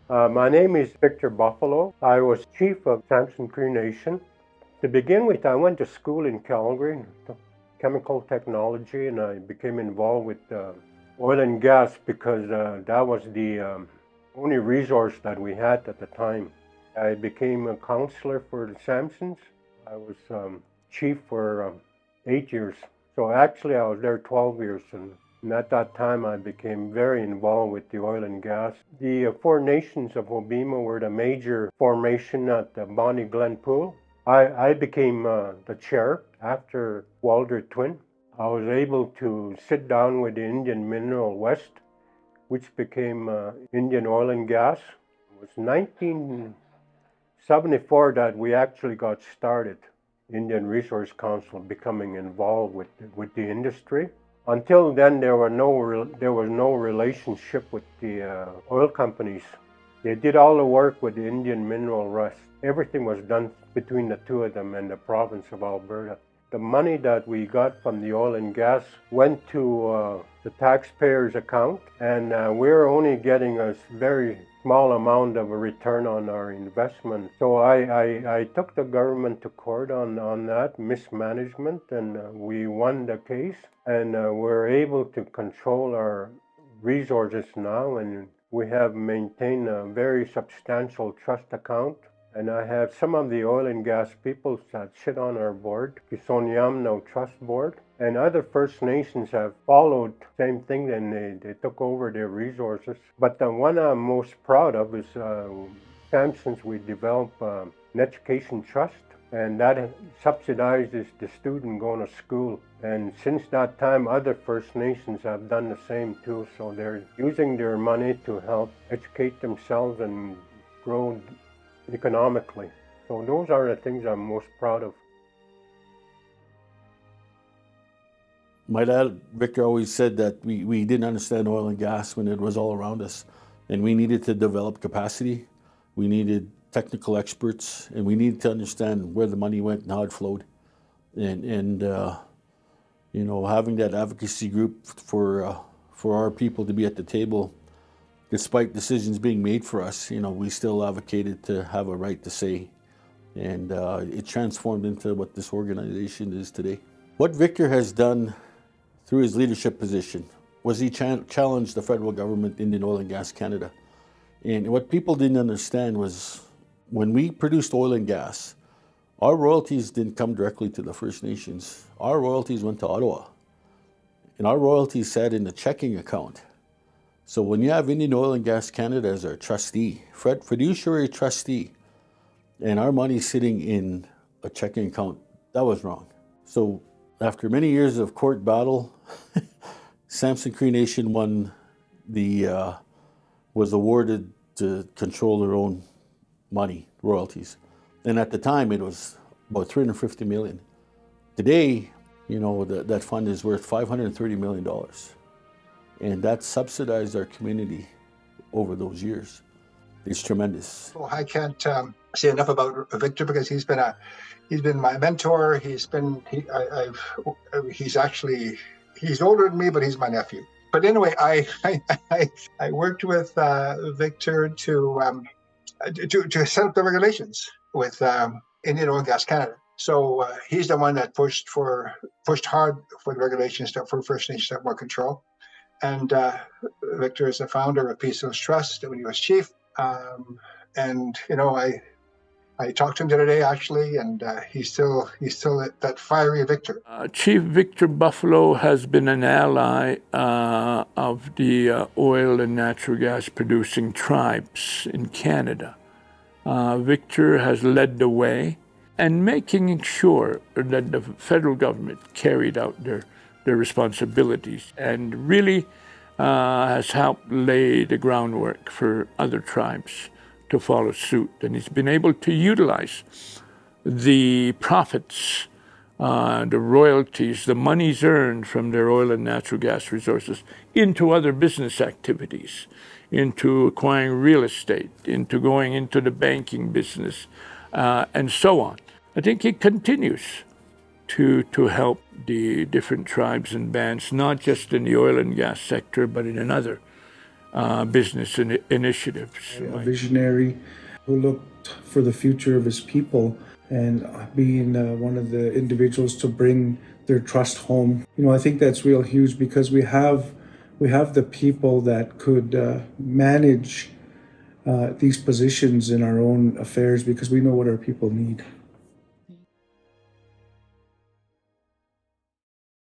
My name is Victor Buffalo. I was chief of Samson Cree Nation. To begin with, I went to school in Calgary, chemical technology, and I became involved with oil and gas because that was the only resource that we had at the time. I became a counselor for the Samsons. I was chief for 8 years. So actually, I was there 12 years, and at that time, I became very involved with the oil and gas. The Four Nations of Obima were the major formation at the Bonnie Glen Pool. I became the chair after Walter Twin. I was able to sit down with the Indian Mineral West, which became Indian Oil and Gas. It was 1974 that we actually got started. Indian Resource Council becoming involved with the industry. Until then, there was no relationship with the oil companies. They did all the work with the Indian Mineral West. Everything was done between the two of them and the province of Alberta. The money that we got from the oil and gas went to the taxpayers' account, and we're only getting a very small amount of a return on our investment. So I took the government to court on that mismanagement, and we won the case, and we're able to control our resources now, and we have maintained a very substantial trust account. And I have some of the oil and gas people that sit on our board, Kisonyamno Trust Board, and other First Nations have followed the same thing, and they took over their resources. But the one I'm most proud of is Samson's. We developed an education trust, and that subsidizes the student going to school. And since that time, other First Nations have done the same too. So they're using their money to help educate themselves and grow economically. So those are the things I'm most proud of. My dad, Victor, always said that we didn't understand oil and gas when it was all around us. And we needed to develop capacity. We needed technical experts, and we needed to understand where the money went and how it flowed. And you know, having that advocacy group for our people to be at the table, despite decisions being made for us, you know, we still advocated to have a right to say. And it transformed into what this organization is today. What Victor has done through his leadership position was he challenged the federal government, Indian Oil and Gas Canada. And what people didn't understand was when we produced oil and gas, our royalties didn't come directly to the First Nations. Our royalties went to Ottawa. And our royalties sat in a checking account. So when you have Indian Oil and Gas Canada as our trustee, fiduciary trustee, and our money sitting in a checking account, that was wrong. So after many years of court battle, Samson Cree Nation was awarded to control their own money, royalties. And at the time, it was about $350 million. Today, you know, that fund is worth $530 million. And that subsidized our community over those years. It's tremendous. Well, I can't say enough about Victor because he's been my mentor. He's older than me, but he's my nephew. But anyway, I worked with Victor to set up the regulations with Indian Oil and Gas Canada. So he's the one that pushed hard for the regulations for First Nations to have more control. And Victor is the founder of Peace Hills Trust when he was chief. And you know, I talked to him the other day actually, and he's still that fiery Victor. Chief Victor Buffalo has been an ally of the oil and natural gas producing tribes in Canada. Victor has led the way and making sure that the federal government carried out their responsibilities, and really has helped lay the groundwork for other tribes to follow suit. And he's been able to utilize the profits, the royalties, the monies earned from their oil and natural gas resources into other business activities, into acquiring real estate, into going into the banking business, and so on. I think he continues to help the different tribes and bands, not just in the oil and gas sector, but in other business initiatives. A visionary who looked for the future of his people and being one of the individuals to bring their trust home. I think that's real huge because we have the people that could manage these positions in our own affairs because we know what our people need.